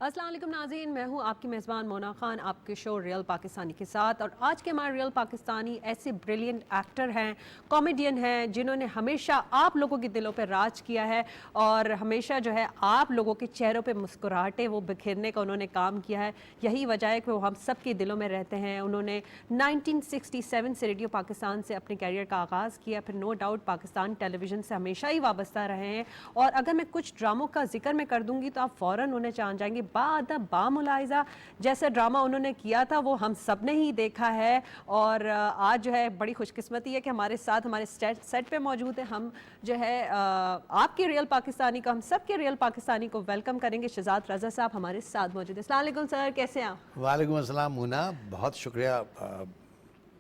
السلام علیکم ناظرین، میں ہوں آپ کی میزبان مونا خان آپ کے شو ریئل پاکستانی کے ساتھ. اور آج کے ہمارے ریئل پاکستانی ایسے بریلینٹ ایکٹر ہیں، کامیڈین ہیں، جنہوں نے ہمیشہ آپ لوگوں کے دلوں پہ راج کیا ہے اور ہمیشہ جو ہے آپ لوگوں کے چہروں پہ مسکراہٹیں وہ بکھیرنے کا انہوں نے کام کیا ہے. یہی وجہ ہے کہ وہ ہم سب کے دلوں میں رہتے ہیں. انہوں نے 1967 سے ریڈیو پاکستان سے اپنے کیریئر کا آغاز کیا، پھر نو ڈاؤٹ پاکستان ٹیلی ویژن سے ہمیشہ ہی وابستہ رہے ہیں. اور اگر میں کچھ ڈراموں کا ذکر میں کر دوں گی تو آپ فوراً انہیں جان جائیں گے. بادہ باملاحظہ جیسا ڈرامہ انہوں نے کیا تھا وہ ہم سب نے ہی دیکھا ہے. اور آج جو ہے بڑی خوش قسمتی ہے کہ ہمارے ساتھ ہمارے سیٹ پہ موجود ہیں. ہم جو ہے آپ کے ریئل پاکستانی کو، ہم سب کے ریئل پاکستانی کو ویلکم کریں گے. شہزاد رضا صاحب ہمارے ساتھ موجود ہیں. السلام علیکم سر، کیسے ہیں آپ؟ وعلیکم السلام مونا، بہت شکریہ،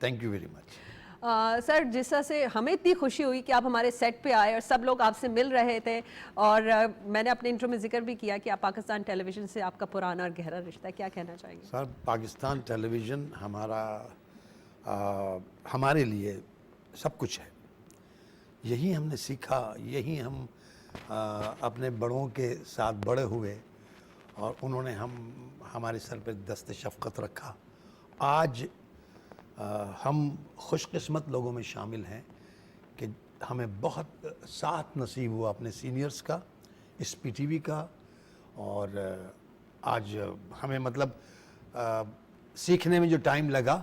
تھینک یو ویری مچ. سر، جس طرح سے ہمیں اتنی خوشی ہوئی کہ آپ ہمارے سیٹ پہ آئے اور سب لوگ آپ سے مل رہے تھے، اور میں نے اپنے انٹرو میں ذکر بھی کیا کہ آپ پاکستان ٹیلی ویژن سے آپ کا پرانا اور گہرا رشتہ ہے، کیا کہنا چاہیں گے؟ سر، پاکستان ٹیلی ویژن ہمارے لیے سب کچھ ہے. یہی ہم نے سیکھا، یہی ہم اپنے بڑوں کے ساتھ بڑے ہوئے اور انہوں نے ہمارے سر پہ دست شفقت رکھا. آج ہم خوش قسمت لوگوں میں شامل ہیں کہ ہمیں بہت ساتھ نصیب ہوا اپنے سینئرز کا، اس پی ٹی وی کا. اور آج ہمیں مطلب سیکھنے میں جو ٹائم لگا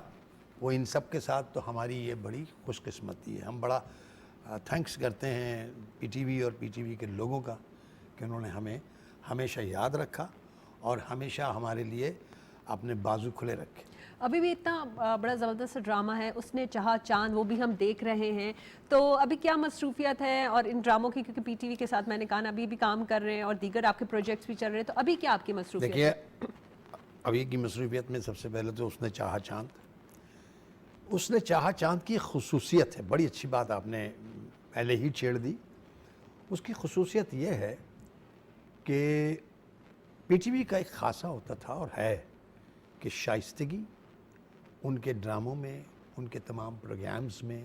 وہ ان سب کے ساتھ، تو ہماری یہ بڑی خوش قسمتی ہے. ہم بڑا تھینکس کرتے ہیں پی ٹی وی اور پی ٹی وی کے لوگوں کا کہ انہوں نے ہمیں ہمیشہ یاد رکھا اور ہمیشہ ہمارے لیے اپنے بازو کھلے رکھے. ابھی بھی اتنا بڑا زبردست ڈرامہ ہے اس نے چاہا چاند، وہ بھی ہم دیکھ رہے ہیں. تو ابھی کیا مصروفیت ہے اور ان ڈراموں کی، کیونکہ پی ٹی وی کے ساتھ میں نے کہا ابھی بھی کام کر رہے ہیں اور دیگر آپ کے پروجیکٹس بھی چل رہے ہیں، تو ابھی کیا آپ کی مصروفیت ہے؟ دیکھیے، ابھی کی مصروفیت میں سب سے پہلے تو اس نے چاہا چاند. اس نے چاہا چاند کی خصوصیت ہے، بڑی اچھی بات آپ نے پہلے ہی چھیڑ دی. اس کی خصوصیت یہ ہے کہ پی ٹی وی کا ایک خاصہ ہوتا تھا اور ہے کہ شائستگی ان کے ڈراموں میں، ان کے تمام پروگرامز میں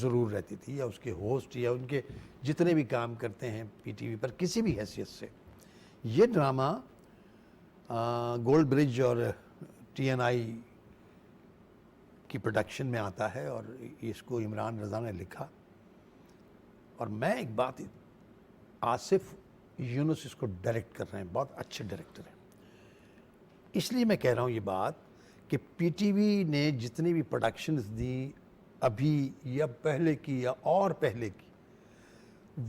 ضرور رہتی تھی، یا اس کے ہوسٹ یا ان کے جتنے بھی کام کرتے ہیں پی ٹی وی پر کسی بھی حیثیت سے. یہ ڈرامہ گولڈ برج اور ٹی این آئی کی پروڈکشن میں آتا ہے اور اس کو عمران رضا نے لکھا. اور میں ایک بات، آصف یونس اس کو ڈائریکٹ کر رہے ہیں، بہت اچھے ڈائریکٹر ہیں. اس لیے میں کہہ رہا ہوں یہ بات کہ پی ٹی وی نے جتنی بھی پروڈکشنز دی ابھی یا پہلے کی یا اور پہلے کی،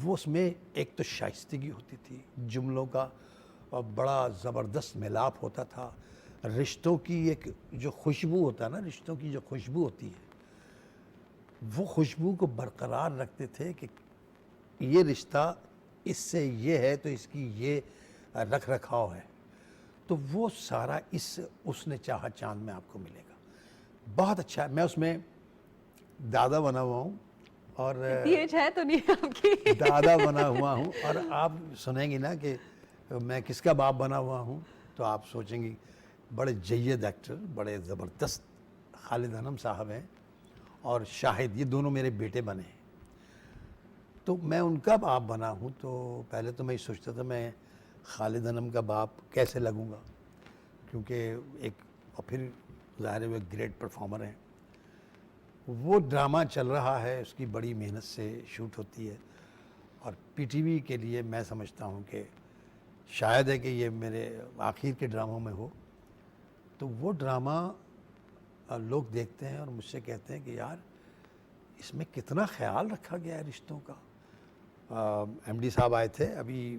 وہ اس میں ایک تو شائستگی ہوتی تھی، جملوں کا بڑا زبردست ملاپ ہوتا تھا، رشتوں کی ایک جو خوشبو ہوتا ہے نا، رشتوں کی جو خوشبو ہوتی ہے وہ خوشبو کو برقرار رکھتے تھے کہ یہ رشتہ اس سے یہ ہے تو اس کی یہ رکھ رکھاؤ ہے. تو وہ سارا اس نے چاہا چاند میں آپ کو ملے گا. بہت اچھا ہے. میں اس میں دادا بنا ہوا ہوں اور ایج ہے تو نہیں آپ کی؟ دادا بنا ہوا ہوں، اور آپ سنیں گی نا کہ میں کس کا باپ بنا ہوا ہوں تو آپ سوچیں گی بڑے جید ایکٹر، بڑے زبردست خالد انم صاحب ہیں اور شاہد، یہ دونوں میرے بیٹے بنے ہیں. تو میں ان کا باپ بنا ہوں. تو پہلے تو میں سوچتا تھا میں خالد انم کا باپ کیسے لگوں گا، کیونکہ اور پھر ظاہر ہے وہ گریٹ پرفارمر ہیں. وہ ڈرامہ چل رہا ہے، اس کی بڑی محنت سے شوٹ ہوتی ہے اور پی ٹی وی کے لیے میں سمجھتا ہوں کہ شاید ہے کہ یہ میرے آخر کے ڈراموں میں ہو. تو وہ ڈرامہ لوگ دیکھتے ہیں اور مجھ سے کہتے ہیں کہ یار اس میں کتنا خیال رکھا گیا ہے رشتوں کا. ایم ڈی صاحب آئے تھے ابھی،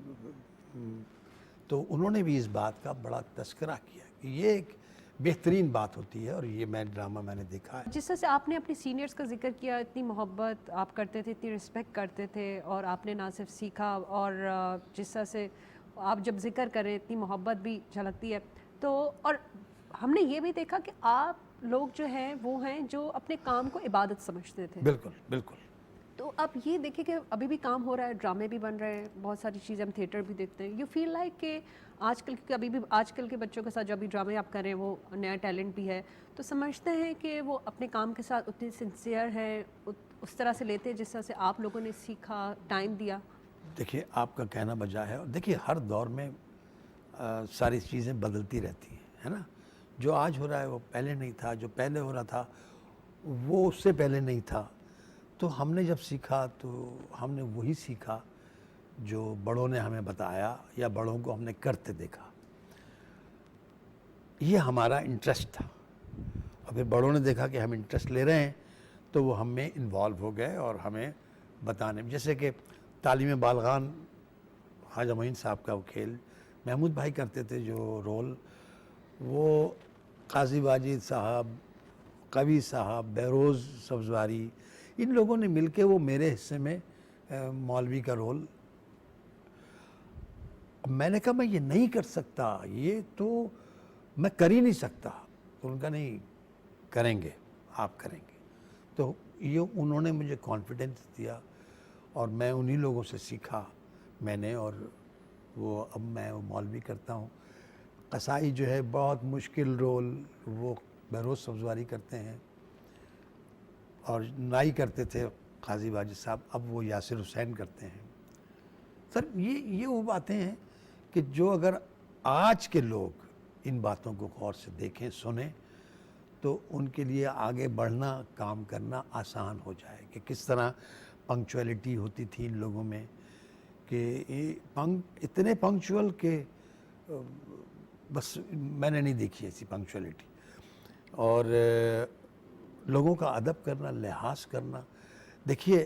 تو انہوں نے بھی اس بات کا بڑا تذکرہ کیا کہ یہ ایک بہترین بات ہوتی ہے اور یہ ڈرامہ میں نے دیکھا ہے. جس طرح سے آپ نے اپنی سینئرز کا ذکر کیا، اتنی محبت آپ کرتے تھے، اتنی رسپیکٹ کرتے تھے، اور آپ نے نہ صرف سیکھا اور جس طرح سے آپ جب ذکر کریں اتنی محبت بھی جھلکتی ہے. تو اور ہم نے یہ بھی دیکھا کہ آپ لوگ جو ہیں وہ ہیں جو اپنے کام کو عبادت سمجھتے تھے. بالکل بالکل. تو اب یہ دیکھیں کہ ابھی بھی کام ہو رہا ہے، ڈرامے بھی بن رہے ہیں، بہت ساری چیزیں ہم تھیٹر بھی دیکھتے ہیں. یو فیل لائک کہ آج کل کے ابھی بھی آج کل کے بچوں کے ساتھ جو ابھی ڈرامے آپ کریں وہ نیا ٹیلنٹ بھی ہے، تو سمجھتے ہیں کہ وہ اپنے کام کے ساتھ اتنے سنسیئر ہیں، اس طرح سے لیتے ہیں جس طرح سے آپ لوگوں نے سیکھا، ٹائم دیا؟ دیکھیے، آپ کا کہنا بجا ہے. اور دیکھیے ہر دور میں ساری چیزیں بدلتی رہتی ہیں، ہے نا. جو آج ہو رہا ہے وہ پہلے نہیں تھا، جو پہلے ہو رہا تھا وہ اس سے پہلے نہیں تھا. تو ہم نے جب سیکھا تو ہم نے وہی سیکھا جو بڑوں نے ہمیں بتایا یا بڑوں کو ہم نے کرتے دیکھا. یہ ہمارا انٹرسٹ تھا، اور پھر بڑوں نے دیکھا کہ ہم انٹرسٹ لے رہے ہیں تو وہ ہم میں انوالو ہو گئے اور ہمیں بتانے. جیسے کہ تعلیم بالغان خواجہ معین صاحب کا وہ کھیل محمود بھائی کرتے تھے، جو رول وہ قاضی واجد صاحب، قوی صاحب، بہروز سبزواری، ان لوگوں نے مل کے وہ میرے حصے میں مولوی کا رول. میں نے کہا میں یہ نہیں کر سکتا، یہ تو میں کر ہی نہیں سکتا. تو ان کا نہیں، کریں گے، آپ کریں گے. تو یہ انہوں نے مجھے کانفیڈنس دیا اور میں انہی لوگوں سے سیکھا میں نے، اور وہ اب میں مولوی کرتا ہوں. قصائی جو ہے بہت مشکل رول وہ بہروز سبزواری کرتے ہیں، اور نائی کرتے تھے قاضی واجد صاحب، اب وہ یاسر حسین کرتے ہیں. سر یہ وہ باتیں ہیں کہ جو اگر آج کے لوگ ان باتوں کو غور سے دیکھیں سنیں تو ان کے لیے آگے بڑھنا، کام کرنا آسان ہو جائے. کہ کس طرح پنکچویلٹی ہوتی تھی ان لوگوں میں، کہ اتنے پنکچوئل کہ بس میں نے نہیں دیکھی ایسی پنکچویلٹی. اور لوگوں کا ادب کرنا، لحاظ کرنا. دیکھیے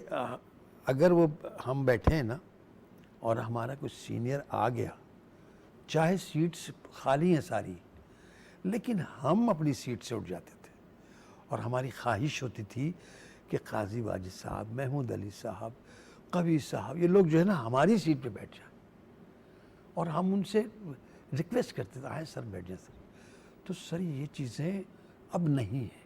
اگر وہ ہم بیٹھے ہیں نا اور ہمارا کوئی سینئر آ گیا، چاہے سیٹس خالی ہیں ساری، لیکن ہم اپنی سیٹ سے اٹھ جاتے تھے اور ہماری خواہش ہوتی تھی کہ قاضی واجد صاحب، محمود علی صاحب، قوی صاحب، یہ لوگ جو ہے نا ہماری سیٹ پہ بیٹھ جائیں. اور ہم ان سے ریکویسٹ کرتے تھے آئیں سر بیٹھ جائیں سر. تو سر یہ چیزیں اب نہیں ہیں.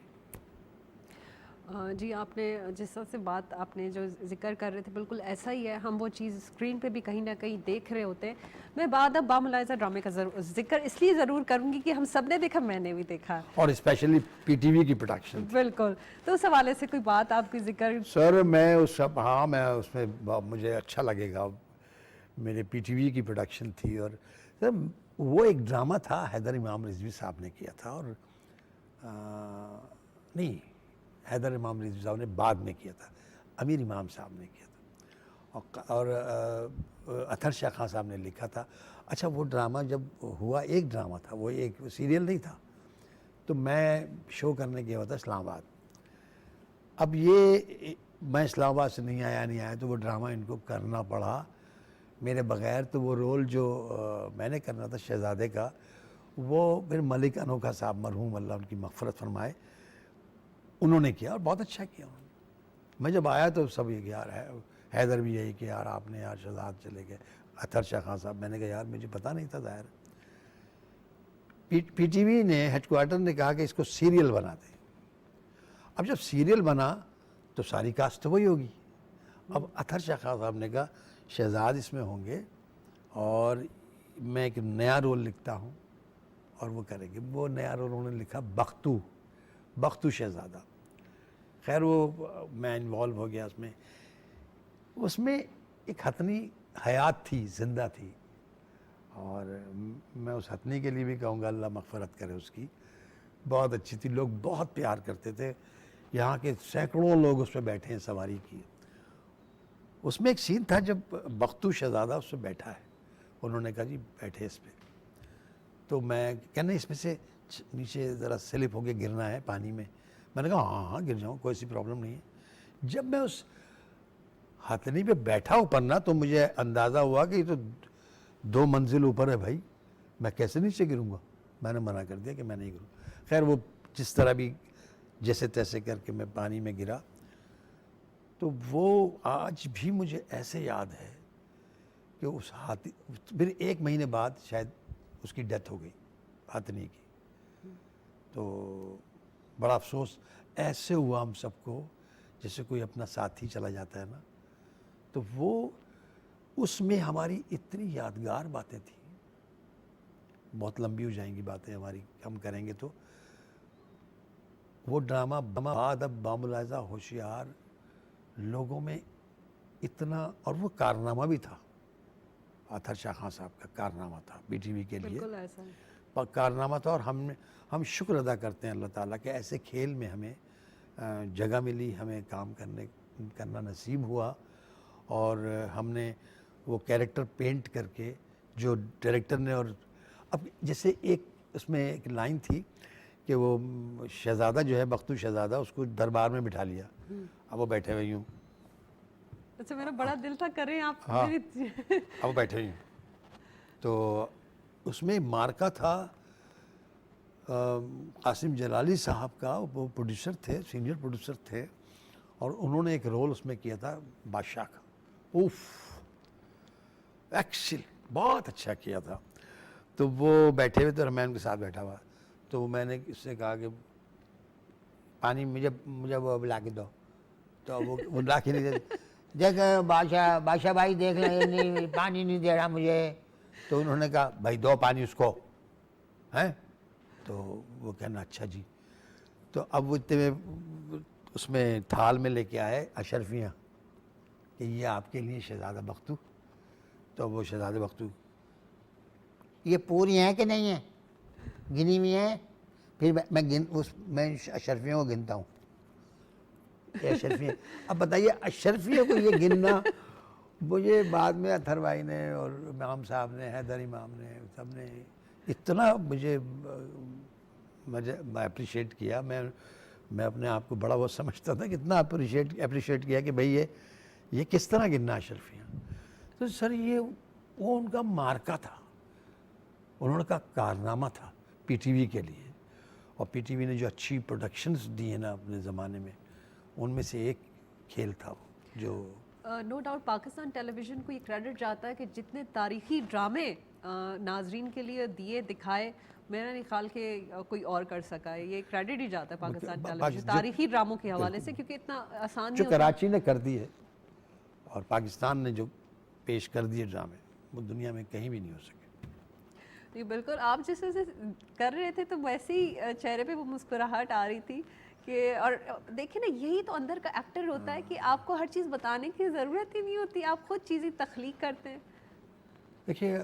جی آپ نے جس طرح سے بات آپ نے جو ذکر کر رہے تھے بالکل ایسا ہی ہے. ہم وہ چیز اسکرین پہ بھی کہیں نہ کہیں دیکھ رہے ہوتے ہیں. میں بعد اب باملاحظہ ڈرامے کا ذکر اس لیے ضرور کروں گی کہ ہم سب نے دیکھا، میں نے بھی دیکھا، اور اسپیشلی پی ٹی وی کی پروڈکشن. بالکل. تو اس حوالے سے کوئی بات آپ کی ذکر؟ سر میں اس سب، ہاں میں اس میں مجھے اچھا لگے گا. میرے پی ٹی وی کی پروڈکشن تھی، اور سر وہ ایک ڈرامہ تھا حیدر امام رضوی صاحب نے کیا تھا، اور نہیں، حیدر امام رضوی صاحب نے بعد میں کیا تھا، امیر امام صاحب نے کیا تھا، اور اطہر شاہ خان صاحب نے لکھا تھا. اچھا وہ ڈرامہ جب ہوا، ایک ڈرامہ تھا وہ، ایک سیریل نہیں تھا. تو میں شو کرنے گیا ہوا تھا اسلام آباد. اب یہ میں اسلام آباد سے نہیں آیا تو وہ ڈرامہ ان کو کرنا پڑا میرے بغیر. تو وہ رول جو میں نے کرنا تھا شہزادے کا، وہ پھر ملک انوکھا صاحب مرحوم، اللہ ان کی مغفرت فرمائے، انہوں نے کیا اور بہت اچھا کیا انہوں نے. میں جب آیا تو سب یہ کہ یار حیدر بھی یہی کہ یار آپ نے یار شہزاد چلے گئے، اطہر شاہ خان صاحب. میں نے کہا یار مجھے پتہ نہیں تھا ظاہر. پی ٹی وی نے، ہیڈ کوارٹر نے کہا کہ اس کو سیریل بنا دیں. اب جب سیریل بنا تو ساری کاسٹ تو وہی ہوگی. اب اطہر شاہ خان صاحب نے کہا شہزاد اس میں ہوں گے اور میں ایک نیا رول لکھتا ہوں اور وہ کریں گے. وہ نیا رول انہوں نے لکھا بختو شہزادہ. خیر وہ میں انوالو ہو گیا اس میں. اس میں ایک ہتنی حیات تھی، زندہ تھی، اور میں اس ہتنی کے لیے بھی کہوں گا اللہ مغفرت کرے اس کی. بہت اچھی تھی، لوگ بہت پیار کرتے تھے. یہاں کے سینکڑوں لوگ اس پہ بیٹھے ہیں سواری کی. اس میں ایک سین تھا جب بختو شہزادہ اس پہ بیٹھا ہے، انہوں نے کہا جی بیٹھے اس پہ. تو میں کہنا اس میں سے نیچے ذرا سلپ ہو کے گرنا ہے پانی میں. میں نے کہا ہاں گر جاؤں، کوئی سی پرابلم نہیں ہے. جب میں اس ہتھنی پہ بیٹھا اوپر نا تو مجھے اندازہ ہوا کہ یہ تو 2 منزل اوپر ہے بھائی، میں کیسے نیچے گروں گا. میں نے منع کر دیا کہ میں نہیں گروں. خیر وہ جس طرح بھی جیسے تیسے کر کے میں پانی میں گرا. تو وہ آج بھی مجھے ایسے یاد ہے کہ اس ہاتھی، پھر 1 مہینے بعد شاید اس کی ڈیتھ ہو گئی ہتھنی کی. تو بڑا افسوس ایسے ہوا ہم سب کو جیسے کوئی اپنا ساتھی چلا جاتا ہے نا. تو وہ اس میں ہماری اتنی یادگار باتیں تھیں. بہت لمبی ہو جائیں گی باتیں ہماری، ہم کریں گے تو. وہ ڈرامہ بعد اب باملاحظہ ہوشیار لوگوں میں اتنا، اور وہ کارنامہ بھی تھا. اطہر شاہ خان صاحب کا کارنامہ تھا پی ٹی وی کے لیے، بالکل ایسا ہے. کارنامہ تھا. اور ہم شکر ادا کرتے ہیں اللہ تعالیٰ کہ ایسے کھیل میں ہمیں جگہ ملی، ہمیں کام کرنا نصیب ہوا. اور ہم نے وہ کیریکٹر پینٹ کر کے جو ڈائریکٹر نے، اور اب جیسے ایک اس میں ایک لائن تھی کہ وہ شہزادہ جو ہے بختو شہزادہ، اس کو دربار میں بٹھا لیا، اب وہ بیٹھے ہوئے یوں. اچھا میرا بڑا دل تھا کریں آپ. ہاں اب وہ بیٹھے ہوئے یوں. تو اس میں مارکا تھا قاسم جلالی صاحب کا، وہ پروڈیوسر تھے، سینئر پروڈیوسر تھے، اور انہوں نے ایک رول اس میں کیا تھا بادشاہ کا. اوف ایکسلنٹ، بہت اچھا کیا تھا. تو وہ بیٹھے ہوئے تھے اور میں ان کے ساتھ بیٹھا ہوا. تو میں نے اس سے کہا کہ پانی مجھے وہ لا کے دو. تو وہ لا کے نہیں دیتے. دیکھ بادشاہ بھائی دیکھ لیں، پانی نہیں دے رہا مجھے. تو انہوں نے کہا بھائی دو پانی اس کو ہیں. تو وہ کہنا اچھا جی. تو اب وہ اتنے اس میں تھال میں لے کے آئے اشرفیاں کہ یہ آپ کے لیے شہزادہ بختو. تو وہ شہزادہ بختو، یہ پوری ہیں کہ نہیں ہیں، گنی ہوئی ہیں. پھر میں اشرفیوں کو گنتا ہوں. یہ اشرفیاں. اب بتائیے اشرفیوں کو یہ گننا، مجھے بعد میں اطہر بھائی نے اور امام صاحب نے، حیدر امام نے، سب نے اتنا مجھے اپریشیٹ کیا. میں اپنے آپ کو بڑا وہ سمجھتا تھا کہ اتنا اپریشیٹ کیا کہ بھئی یہ کس طرح گننا اشرفیاں. تو سر یہ وہ ان کا مارکا تھا، انہوں نے کہا کارنامہ تھا پی ٹی وی کے لیے. اور پی ٹی وی نے جو اچھی پروڈکشنز دی ہیں نا اپنے زمانے میں، ان میں سے ایک کھیل تھا وہ جو نو ڈاؤٹ پاکستان ٹیلی ویژن کو یہ کریڈٹ جاتا ہے کہ جتنے تاریخی ڈرامے ناظرین کے لیے دیے دکھائے، میرا نہیں خیال کہ کوئی اور کر سکا ہے. یہ کریڈٹ ہی جاتا ہے پاکستان ٹیلی ویژن تاریخی ڈراموں کے حوالے سے، کیونکہ اتنا آسان جو نہیں ہوتا. کراچی نے کر دی ہے اور پاکستان نے جو پیش کر دیے ڈرامے، وہ دنیا میں کہیں بھی نہیں ہو سکے. جی بالکل. آپ جس وجہ سے کر رہے تھے تو ویسے ہی چہرے پہ وہ مسکراہٹ آ رہی تھی کہ، اور دیکھیں نا یہی تو اندر کا ایکٹر ہوتا ہے کہ آپ کو ہر چیز بتانے کی ضرورت ہی نہیں ہوتی، آپ خود چیزیں تخلیق کرتے ہیں. دیکھیے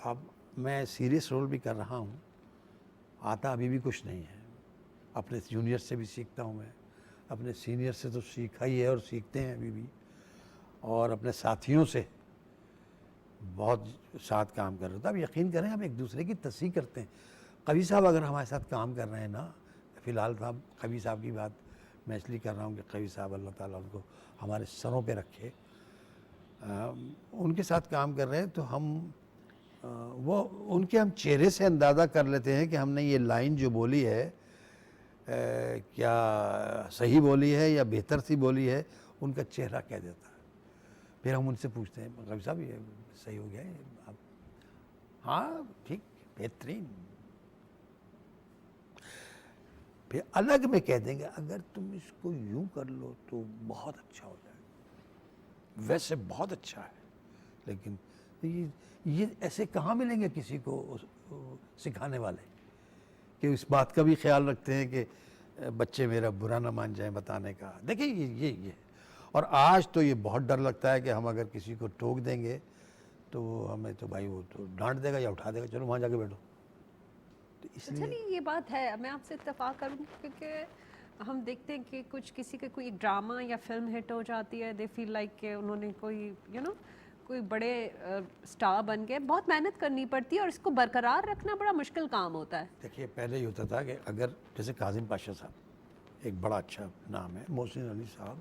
اب میں سیریس رول بھی کر رہا ہوں، آتا ابھی بھی کچھ نہیں ہے. اپنے جونیئر سے بھی سیکھتا ہوں میں، اپنے سینئر سے تو سیکھا ہی ہے اور سیکھتے ہیں ابھی بھی، اور اپنے ساتھیوں سے بہت ساتھ کام کر رہے تھے. اب یقین کریں ہم ایک دوسرے کی تصحیح کرتے ہیں. قوی صاحب اگر ہمارے ساتھ کام کر رہے ہیں نا، فی الحال صاحب قوی صاحب کی بات میں اس لیے کر رہا ہوں کہ قوی صاحب اللہ تعالیٰ ان کو ہمارے سروں پہ رکھے، ان کے ساتھ کام کر رہے ہیں تو ہم وہ ان کے ہم چہرے سے اندازہ کر لیتے ہیں کہ ہم نے یہ لائن جو بولی ہے کیا صحیح بولی ہے یا بہتر سی بولی ہے. ان کا چہرہ کہہ دیتا ہے. پھر ہم ان سے پوچھتے ہیں قوی صاحب یہ صحیح ہو گیا ہے آپ؟ ہاں ٹھیک بہترین. پھر الگ میں کہہ دیں گے اگر تم اس کو یوں کر لو تو بہت اچھا ہو جائے گا، ویسے بہت اچھا ہے. لیکن یہ ایسے کہاں ملیں گے کسی کو سکھانے والے کہ اس بات کا بھی خیال رکھتے ہیں کہ بچے میرا برا نہ مان جائیں بتانے کا. دیکھیں یہ اور آج تو یہ بہت ڈر لگتا ہے کہ ہم اگر کسی کو ٹوک دیں گے تو ہمیں تو بھائی وہ تو ڈانٹ دے گا یا اٹھا دے گا، چلو وہاں جا کے بیٹھو. تو اس اچھا لیے نہیں یہ بات ہے، میں آپ سے اتفاق کروں گی کیونکہ ہم دیکھتے ہیں کہ کسی کا کوئی ڈرامہ یا فلم ہٹ ہو جاتی ہے، دے فیل لائک کہ انہوں نے کوئی کوئی بڑے سٹار بن گئے. بہت محنت کرنی پڑتی ہے اور اس کو برقرار رکھنا بڑا مشکل کام ہوتا ہے. دیکھیے پہلے یہ ہوتا تھا کہ اگر جیسے کاظم پاشا صاحب ایک بڑا اچھا نام ہے، محسن علی صاحب،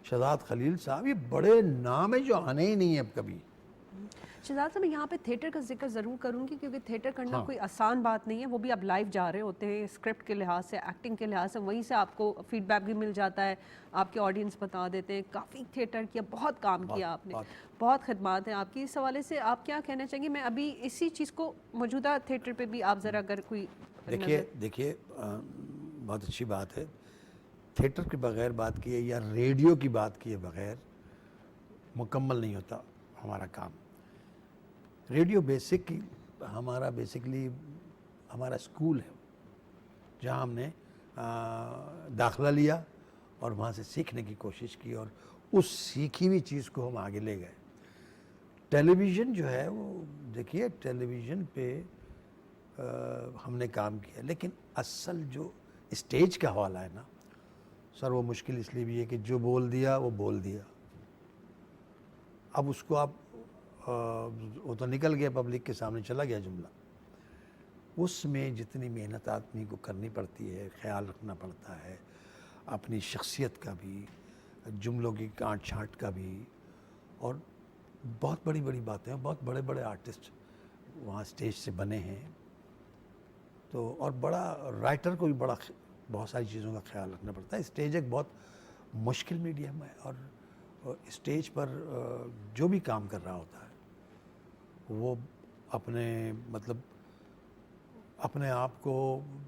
شہزاد خلیل صاحب، یہ بڑے نام ہیں جو آنے ہی نہیں ہیں اب کبھی. شہزاد صاحب میں یہاں پہ تھیٹر کا ذکر ضرور کروں گی کیونکہ تھیٹر کرنا ہاں. کوئی آسان بات نہیں ہے. وہ بھی آپ لائیو جا رہے ہوتے ہیں اسکرپٹ کے لحاظ سے، ایکٹنگ کے لحاظ سے، وہیں سے آپ کو فیڈ بیک بھی مل جاتا ہے، آپ کے آڈینس بتا دیتے ہیں. کافی تھیٹر کیا، بہت کام کیا آپ نے، بہت خدمات ہیں آپ کی. اس حوالے سے آپ کیا کہنا چاہیں گے؟ میں ابھی اسی چیز کو موجودہ تھیٹر پہ بھی آپ ذرا اگر کوئی دیکھیے بہت اچھی بات ہے. تھیٹر کے بغیر بات کیے یا ریڈیو کی بات کیے بغیر مکمل نہیں ہوتا ہمارا کام. ریڈیو بیسکلی ہمارا اسکول ہے جہاں ہم نے داخلہ لیا اور وہاں سے سیکھنے کی کوشش کی اور اس سیکھی ہوئی چیز کو ہم آگے لے گئے. ٹیلی ویژن جو ہے وہ دیکھیے ٹیلی ویژن پہ ہم نے کام کیا، لیکن اصل جو اسٹیج کا حوالہ ہے نا سر، وہ مشکل اس لیے بھی ہے کہ جو بول دیا وہ بول دیا. اب اس کو آپ وہ تو نکل گیا، پبلک کے سامنے چلا گیا جملہ. اس میں جتنی محنت آدمی کو کرنی پڑتی ہے، خیال رکھنا پڑتا ہے اپنی شخصیت کا بھی، جملوں کی کانٹ چھانٹ کا بھی، اور بہت بڑی بڑی باتیں، بہت بڑے بڑے آرٹسٹ وہاں اسٹیج سے بنے ہیں. تو اور بڑا رائٹر کو بھی بہت ساری چیزوں کا خیال رکھنا پڑتا ہے. اسٹیج ایک بہت مشکل میڈیم ہے، اور اسٹیج پر جو بھی کام کر رہا ہوتا ہے وہ اپنے آپ کو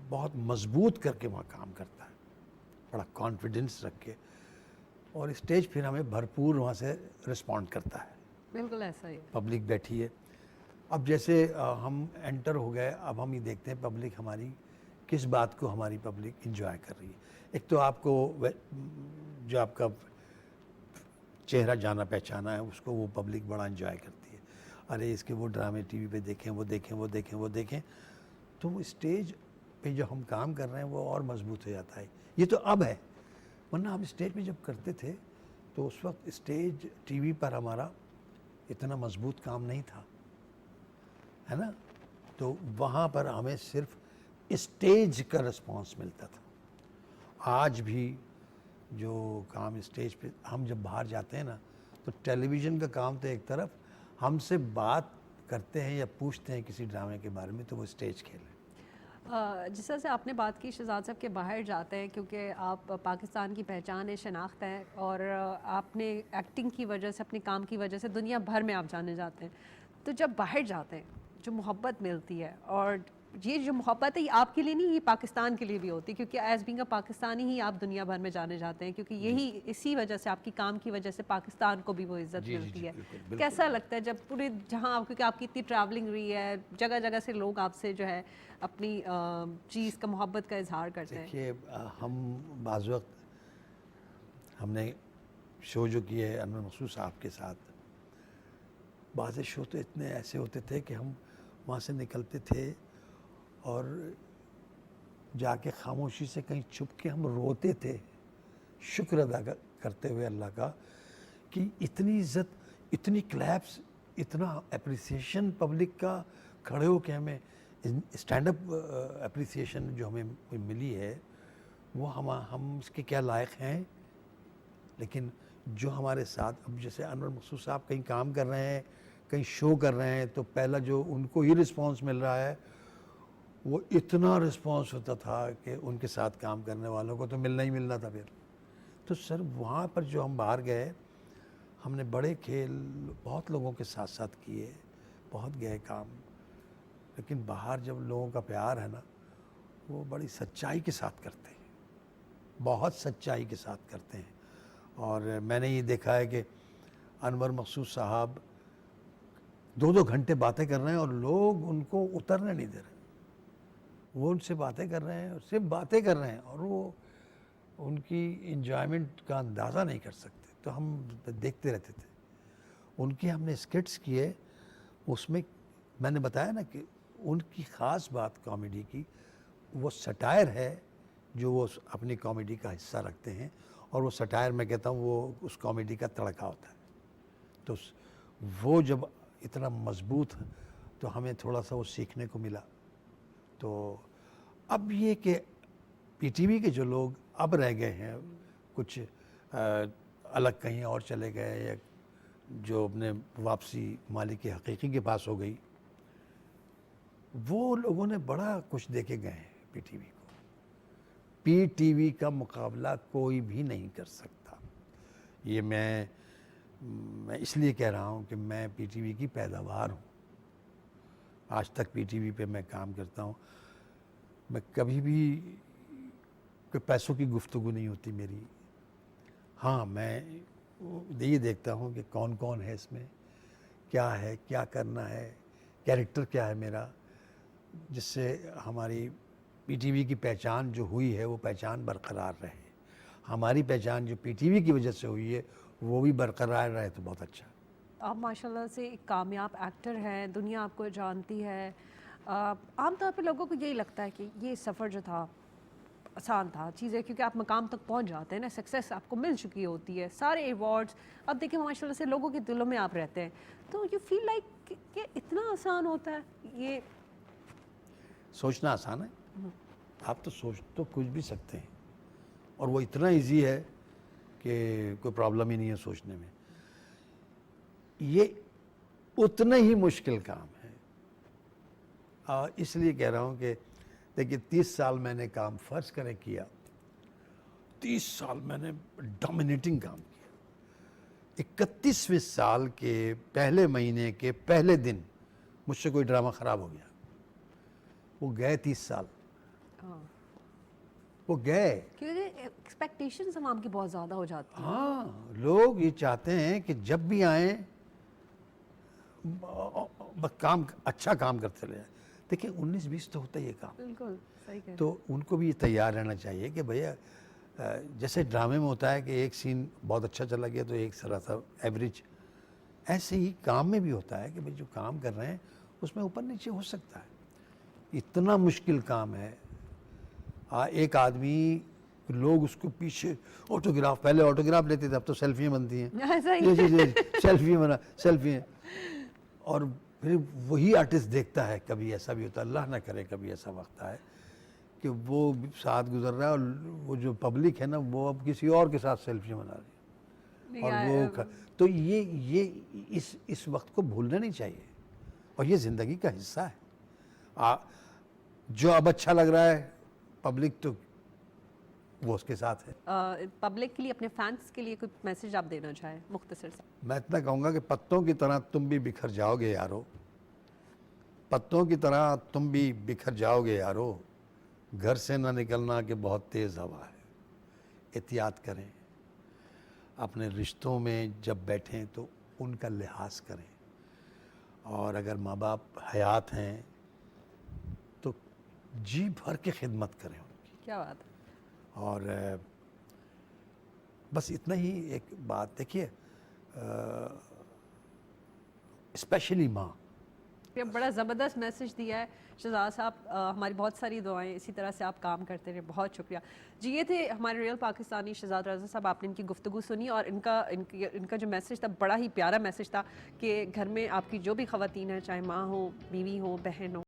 بہت مضبوط کر کے وہاں کام کرتا ہے، بڑا کانفیڈنس رکھ کے، اور اسٹیج پھر ہمیں بھرپور وہاں سے رسپونڈ کرتا ہے. بالکل ایسا ہی ہے. پبلک بیٹھی ہے. اب جیسے ہم انٹر ہو گئے، اب ہم یہ دیکھتے ہیں پبلک ہماری کس بات کو ہماری پبلک انجوائے کر رہی ہے. ایک تو آپ کو جو آپ کا چہرہ جانا پہچانا ہے اس کو وہ پبلک بڑا انجوائے کرتی ہے. ارے اس کے وہ ڈرامے ٹی وی پہ دیکھیں. تو وہ اسٹیج پہ جو ہم کام کر رہے ہیں وہ اور مضبوط ہو جاتا ہے. یہ تو اب ہے، ورنہ ہم اسٹیج پہ جب کرتے تھے تو اس وقت اسٹیج ٹی وی پر ہمارا اتنا مضبوط کام نہیں تھا، ہے نا. تو وہاں پر ہمیں صرف اسٹیج کا رسپانس ملتا تھا. آج بھی جو کام اسٹیج پہ ہم جب باہر جاتے ہیں نا تو ٹیلی ویژن کا کام تو ایک طرف، ہم سے بات کرتے ہیں یا پوچھتے ہیں کسی ڈرامے کے بارے میں تو وہ اسٹیج کھیل ہے. جس طرح سے آپ نے بات کی شہزاد صاحب کے باہر جاتے ہیں، کیونکہ آپ پاکستان کی پہچان ہے، شناخت ہے، اور آپ نے ایکٹنگ کی وجہ سے، اپنے کام کی وجہ سے دنیا بھر میں آپ جانے جاتے ہیں. تو جب باہر جاتے ہیں جو محبت ملتی ہے، اور یہ جو محبت ہے یہ آپ کے لیے نہیں، یہ پاکستان کے لیے بھی ہوتی ہے، کیونکہ ایز بینگ اے پاکستانی ہی آپ دنیا بھر میں جانے جاتے ہیں، کیونکہ یہی اسی وجہ سے، آپ کی کام کی وجہ سے پاکستان کو بھی وہ عزت ملتی ہے. بالکل. کیسا لگتا ہے جب پورے جہاں، کیونکہ آپ کی اتنی ٹریولنگ رہی ہے، جگہ جگہ سے لوگ آپ سے جو ہے اپنی چیز کا، محبت کا اظہار کرتے ہیں؟ دیکھیے ہم بعض وقت ہم نے شو جو کیے انور مسعود صاحب کے ساتھ، بعض شو تو اتنے ایسے ہوتے تھے کہ ہم وہاں سے نکلتے تھے اور جا کے خاموشی سے کہیں چھپ کے ہم روتے تھے، شکر ادا کرتے ہوئے اللہ کا کہ اتنی عزت، اتنی کلیپس، اتنا اپریسیشن پبلک کا، کھڑے ہو کے ہمیں اسٹینڈ اپ اپریسیشن جو ہمیں ملی ہے وہ ہم اس کے کیا لائق ہیں. لیکن جو ہمارے ساتھ، اب جیسے انور مسعود صاحب کہیں کام کر رہے ہیں، کہیں شو کر رہے ہیں، تو پہلا جو ان کو ہی رسپانس مل رہا ہے وہ اتنا رسپانس ہوتا تھا کہ ان کے ساتھ کام کرنے والوں کو تو ملنا ہی ملنا تھا. پھر تو سر وہاں پر جو ہم باہر گئے، ہم نے بڑے کھیل بہت لوگوں کے ساتھ ساتھ کیے، بہت گئے کام، لیکن باہر جب لوگوں کا پیار ہے نا وہ بڑی سچائی کے ساتھ کرتے ہیں، بہت سچائی کے ساتھ کرتے ہیں. اور میں نے یہ دیکھا ہے کہ انور مسعود صاحب 2 گھنٹے باتیں کر رہے ہیں اور لوگ ان کو اترنے نہیں دے رہے. وہ ان سے باتیں کر رہے ہیں اور صرف باتیں کر رہے ہیں، اور وہ ان کی انجوائمنٹ کا اندازہ نہیں کر سکتے. تو ہم دیکھتے رہتے تھے. ان کی ہم نے اسکٹس کیے، اس میں میں نے بتایا نا کہ ان کی خاص بات کامیڈی کی وہ سٹائر ہے جو وہ اپنی کامیڈی کا حصہ رکھتے ہیں، اور وہ سٹائر میں کہتا ہوں وہ اس کامیڈی کا تڑکا ہوتا ہے. تو وہ جب اتنا مضبوط تو ہمیں تھوڑا سا وہ سیکھنے کو ملا. تو اب یہ کہ پی ٹی وی کے جو لوگ اب رہ گئے ہیں، کچھ الگ کہیں اور چلے گئے، یا جو اپنے واپسی مالک حقیقی کے پاس ہو گئی، وہ لوگوں نے بڑا کچھ دے کے گئے ہیں پی ٹی وی کو. پی ٹی وی کا مقابلہ کوئی بھی نہیں کر سکتا. یہ میں اس لیے کہہ رہا ہوں کہ میں پی ٹی وی کی پیداوار ہوں. آج تک پی ٹی وی پہ میں کام کرتا ہوں، میں کبھی بھی کوئی پیسوں کی گفتگو نہیں ہوتی میری. ہاں میں یہ دیکھتا ہوں کہ کون کون ہے اس میں، کیا ہے، کیا کرنا ہے، کیریکٹر کیا ہے میرا، جس سے ہماری پی ٹی وی کی پہچان جو ہوئی ہے وہ پہچان برقرار رہے. ہماری پہچان جو پی ٹی وی کی وجہ سے ہوئی ہے وہ بھی برقرار رہے تو بہت اچھا. آپ ماشاءاللہ سے ایک کامیاب ایکٹر ہیں، دنیا آپ کو جانتی ہے. عام طور پہ لوگوں کو یہی لگتا ہے کہ یہ سفر جو تھا آسان تھا چیزیں، کیونکہ آپ مقام تک پہنچ جاتے ہیں نا، سکسیس آپ کو مل چکی ہوتی ہے، سارے ایوارڈز. اب دیکھیں ماشاءاللہ سے لوگوں کے دلوں میں آپ رہتے ہیں، تو یو فیل لائک کہ اتنا آسان ہوتا ہے یہ؟ سوچنا آسان ہے. آپ تو سوچ تو کچھ بھی سکتے ہیں، اور وہ اتنا ایزی ہے کہ کوئی پرابلم ہی نہیں ہے سوچنے میں. یہ اتنا ہی مشکل کام ہے. اس لیے کہہ رہا ہوں کہ دیکھیے 30 سال میں نے کام فرض کریں کیا، 30 سال میں نے ڈومینیٹنگ کام کیا. 31ویں سال کے پہلے مہینے کے پہلے دن مجھ سے کوئی ڈرامہ خراب ہو گیا. وہ گئے 30 سال، وہ گئے. کیونکہ ایکسپیکٹیشنز عوام کی بہت زیادہ ہو جاتی ہیں. ہاں، لوگ یہ چاہتے ہیں کہ جب بھی آئیں بس کام اچھا کام کرتے چلے جائیں. دیکھیں 19-20 تو ہوتا ہی ہے کام. بالکل صحیح کہہ رہے ہیں. تو ان کو بھی یہ تیار رہنا چاہیے کہ بھیا جیسے ڈرامے میں ہوتا ہے کہ ایک سین بہت اچھا چلا گیا تو ایک ذرا سا ایوریج، ایسے ہی کام میں بھی ہوتا ہے کہ بھئی جو کام کر رہے ہیں اس میں اوپر نیچے ہو سکتا ہے. اتنا مشکل کام ہے. ایک آدمی، لوگ اس کو پیچھے آٹوگراف، پہلے آٹوگراف لیتے تھے، اب تو سیلفیاں بنتی ہیں. ایسا ہی سیلفی بنا، سیلفی. اور پھر وہی آرٹسٹ دیکھتا ہے، کبھی ایسا بھی ہوتا ہے، اللہ نہ کرے کبھی ایسا وقت آئے کہ وہ ساتھ گزر رہا ہے اور وہ جو پبلک ہے نا وہ اب کسی اور کے ساتھ سیلفی بنا رہی ہے. اور وہ تو یہ اس وقت کو بھولنا نہیں چاہیے، اور یہ زندگی کا حصہ ہے. جو اب اچھا لگ رہا ہے پبلک تو وہ اس کے ساتھ ہے. پبلک کے لیے، اپنے فینس کے لیے کوئی میسج آپ دینا چاہیں مختصر سے؟ میں اتنا کہوں گا کہ پتوں کی طرح تم بھی بکھر جاؤ گے یارو، پتوں کی طرح تم بھی بکھر جاؤ گے یارو. گھر سے نہ نکلنا کہ بہت تیز ہوا ہے. احتیاط کریں. اپنے رشتوں میں جب بیٹھیں تو ان کا لحاظ کریں، اور اگر ماں باپ حیات ہیں تو جی بھر کے خدمت کریں ان کی. کیا بات ہے. اور بس اتنا ہی ایک بات دیکھیے، اسپیشلی ماں. یہ بڑا زبردست میسج دیا ہے شہزاد صاحب. ہماری بہت ساری دعائیں، اسی طرح سے آپ کام کرتے رہے. بہت شکریہ جی. یہ تھے ہمارے ریئل پاکستانی شہزاد رضا صاحب. آپ نے ان کی گفتگو سنی، اور ان کا جو میسج تھا بڑا ہی پیارا میسج تھا کہ گھر میں آپ کی جو بھی خواتین ہیں، چاہے ماں ہو، بیوی ہو، بہن ہو،